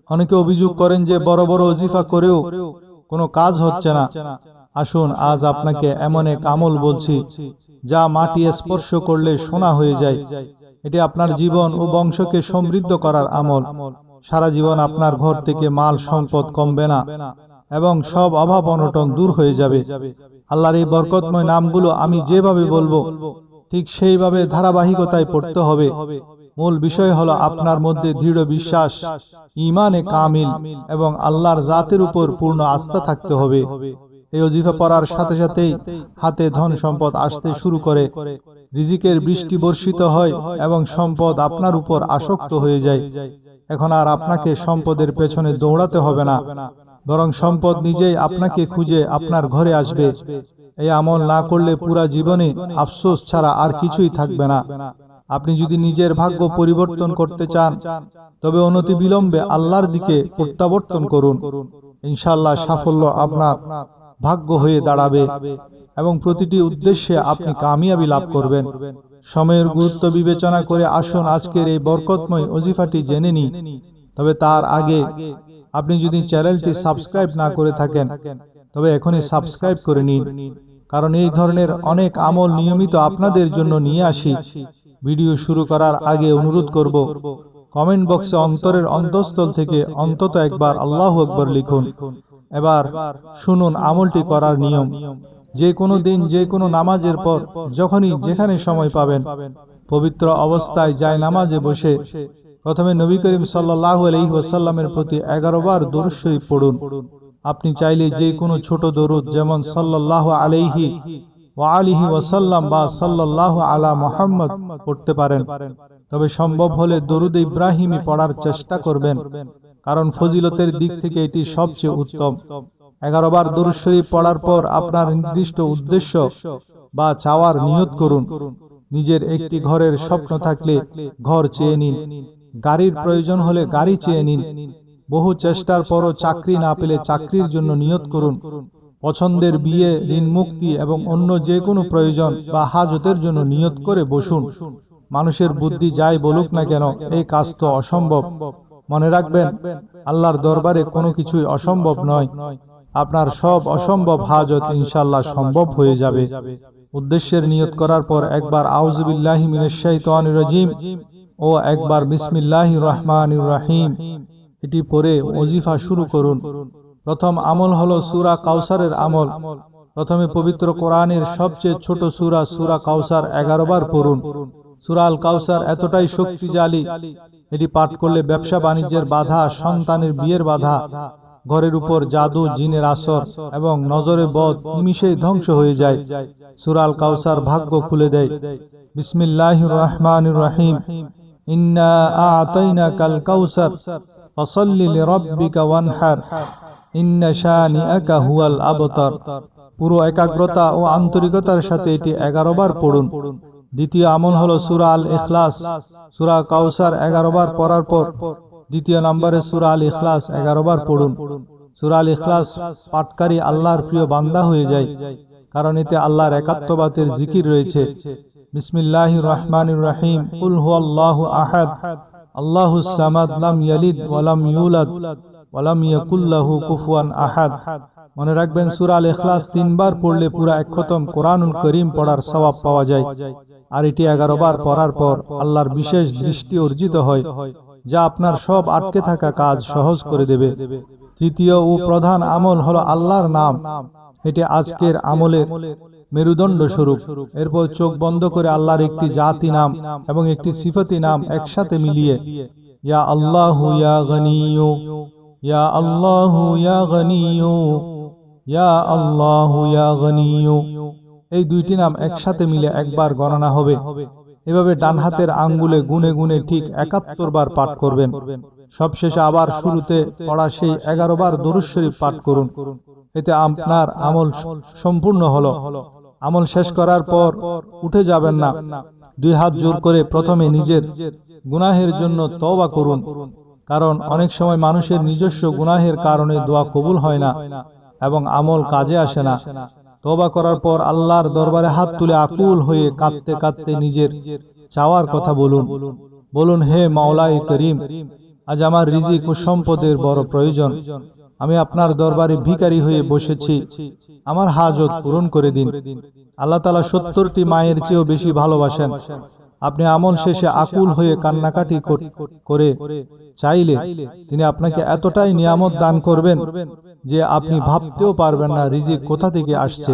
অনেকে অভিযোগ করেন যে বড় বড় ওজিফা করেও কোনো কাজ হচ্ছে না। আসুন আজ আপনাকে এমন এক আমল বলছি যা মাটি স্পর্শ করলে সোনা হয়ে যায়। এটি আপনার জীবন ও বংশকে সমৃদ্ধ করার আমল। সারা জীবন আপনার ঘর থেকে মাল সম্পদ কমবে না এবং সব অভাব অনটন দূর হয়ে যাবে। আল্লাহর এই বরকতময় নামগুলো আমি যেভাবে বলবো ঠিক সেইভাবে ধারাবাহিকতায় পড়তে হবে। মূল বিষয় হলো আপনার মধ্যে দৃঢ় বিশ্বাস, ঈমানে কামিল এবং আল্লাহর জাতের উপর পূর্ণ আস্থা থাকতে হবে। এই ওজিফা পড়ার সাথে সাথেই হাতে ধন সম্পদ আসতে শুরু করে, রিজিকের বৃষ্টি বর্ষিত হয় এবং সম্পদ আপনার উপর আসক্ত হয়ে যায়। এখন আর আপনাকে সম্পদের পেছনে দৌড়াতে হবে না, বরং সম্পদ নিজেই আপনাকে খুঁজে আপনার ঘরে আসবে। এই আমল না করলে পুরা জীবনে আফসোস ছাড়া আর কিছুই থাকবে না। আপনি যদি নিজের ভাগ্য পরিবর্তন করতে চান তবে অনতিবিলম্বে আল্লাহর দিকে প্রত্যাবর্তন করুন। ইনশাআল্লাহ সাফল্য আপনার ভাগ্য হয়ে দাঁড়াবে এবং প্রতিটি উদ্দেশ্যে আপনি কামিয়াবি লাভ করবেন। সময়ের গুরুত্ব বিবেচনা করে আসুন আজকের এই বরকতময় ওজিফাটি জেনে নিই। তবে তার আগে আপনি যদি চ্যানেলটি সাবস্ক্রাইব না করে থাকেন তবে এখনই সাবস্ক্রাইব করে নিন, কারণ এই ধরনের অনেক আমল নিয়মিত আপনাদের জন্য নিয়ে আসি। ভিডিও শুরু করার আগে অনুরোধ করব, কমেন্ট বক্সে অন্তরের অন্তঃস্থল থেকে অন্তত একবার আল্লাহু আকবার লিখুন। এবার শুনুন আমলটি করার নিয়ম। যে কোনো দিন যে কোনো নামাজের পর যখনই যেখানে সময় পাবেন পবিত্র অবস্থায় যায় নামাজে বসে প্রথমে নবী করিম সাল্লাল্লাহু আলাইহি ওয়াসাল্লামের প্রতি 11 বার দরুদ শরীফ পড়ুন। আপনি চাইলে যে কোনো ছোট দরুদ যেমন সাল্লাল্লাহু আলাইহি ওয়া আলিহি ওয়াসাল্লাম বা সাল্লাল্লাহু আলা মুহাম্মদ পড়তে পারেন। তবে সম্ভব হলে দরুদ ইব্রাহিমি পড়ার চেষ্টা করবেন, কারণ ফজিলতের দিক থেকে এটি সবচেয়ে উত্তম। 11 বার দরুদ শরীফ পড়ার পর আপনার নির্দিষ্ট উদ্দেশ্য বা চাওয়ার নিয়ত করুন। নিজের একটি ঘরের স্বপ্ন থাকলে ঘর চেয়ে নিন, গাড়ির প্রয়োজন হলে গাড়ি চেয়ে নিন, বহু চেষ্টার পরও চাকরি না পেলে চাকরির জন্য নিয়ত করুন, পছন্দের বিয়ে, ঋণ মুক্তি এবং অন্য যে কোনো প্রয়োজন বা হাজতের জন্য নিয়ত করে বসুন। মানুষের বুদ্ধি যাই বলুক না কেন এই কাজ তো অসম্ভব। মনে রাখবেন, আল্লাহর দরবারে কোনো কিছুই অসম্ভব নয়। আপনার সব অসম্ভব হাজত ইনশাআল্লাহ সম্ভব হয়ে যাবে। উদ্দেশ্যের নিয়ত করার পর একবার আউযু বিল্লাহি মিনাশ শাইতানির রাজিম ও একবার বিসমিল্লাহির রহমানির রহিম এটি পড়ে ওজিফা শুরু করুন। প্রথম আমল হলো সূরা কাউসারের আমল। প্রথমে পবিত্র কোরআনের সবচেয়ে ছোট সূরা সূরা কাউসার 11 বার পড়ুন। সূরা আল কাউসার এতটাই শক্তিশালী, এটি পাঠ করলে ব্যবসা বাণিজ্যের বাধা, সন্তানের বিয়ের বাধা, ঘরের উপর জাদু, জিনের আসর এবং নজরে বদ নিমিষেই ধ্বংস হয়ে যায়। সূরা আল কাউসার ভাগ্য খুলে দেয়। বিসমিল্লাহির রহমানির রহিম ইন্না আ'তাইনাকাল কাউসার ফাসাল্লি লিরাব্বিকা ওয়ানহার ইন্না শানিআকা হুয়াল আবতার। পুরো একাগ্রতা ও আন্তরিকতার সাথে এটি 11 বার পড়ুন। দ্বিতীয় আমল হলো সূরা আল ইখলাস। সূরা কাউসার 11 বার পড়ার পর দ্বিতীয় নম্বরে সূরা আল ইখলাস 11 বার পড়ুন। সূরা আল ইখলাস পাঠকারী আল্লাহর প্রিয় বান্দা হয়ে যায়, কারণ এতে আল্লাহর একাত্মবাদের জিকির রয়েছে। বিসমিল্লাহির রহমানির রহিম কুল হুয়াল্লাহু আহাদ আল্লাহুস সামাদ লাম ইয়ালিদ ওয়া লাম ইউলাদ ওয়া লাম ইয়াকুল লাহু কুফুয়ান আহাদ। মনে রাখবেন, সূরা আল ইখলাস 3 বার পড়লে পুরা এক খতম কোরআনুল কারীম পড়ার সওয়াব পাওয়া যায়। আর এটি 11 বার পড়ার পর আল্লাহর বিশেষ দৃষ্টি অর্জিত হয়, যা আপনার সব আটকে থাকা কাজ সহজ করে দেবে। তৃতীয় ও প্রধান আমল হলো আল্লাহর নাম। এটি আজকের আমলের মেরুদণ্ড স্বরূপ। এরপর চোখ বন্ধ করে আল্লাহর একটি জাতি নাম এবং একটি সিফাতি নাম একসাথে মিলিয়ে ইয়া আল্লাহু ইয়া গনিয়্যু, ইয়া আল্লাহু ইয়া গনিয়্যু, ইয়া আল্লাহু ইয়া গনিয়্যু, এই দুইটি নাম একসাথে মিলে একবার গণনা হবে। এভাবে ডান হাতের আঙ্গুলে গুনে গুনে ঠিক 71 বার পাঠ করবেন। সবশেষে আবার শুরুতে পড়া সেই 11 বার দরুদ শরীফ পাঠ করুন। এতে আপনার আমল সম্পূর্ণ হলো। আমল শেষ করার পর উঠে যাবেন না, 2 হাত জোর করে প্রথমে নিজের গুনাহের জন্য তওবা করুন, কারণ অনেক সময় মানুষের নিজস্ব গুনাহের কারণে দোয়া কবুল হয় না এবং আমল কাজে আসে না। তওবা করার পর আল্লাহর দরবারে হাত তুলে আকুল হয়ে কাঁদতে কাঁদতে নিজের চাওয়ার কথা বলুন। বলুন, হে মাওলাই করিম, আজ আমার রিজিক ও সম্পদের বড় প্রয়োজন। আমি আপনার দরবারে ভিখারি হয়ে বসেছি, আমার হাজত পূরণ করে দিন। আল্লাহ তাআলা 70টি মায়ের চেয়েও বেশি ভালোবাসেন। আপনি আমল শেষে আকুল হয়ে কান্নাকাটি করে চাইলে তিনি আপনাকে এতটাই নিয়ামত দান করবেন যে আপনি ভাবতেও পারবেন না রিজিক কোথা থেকে আসছে।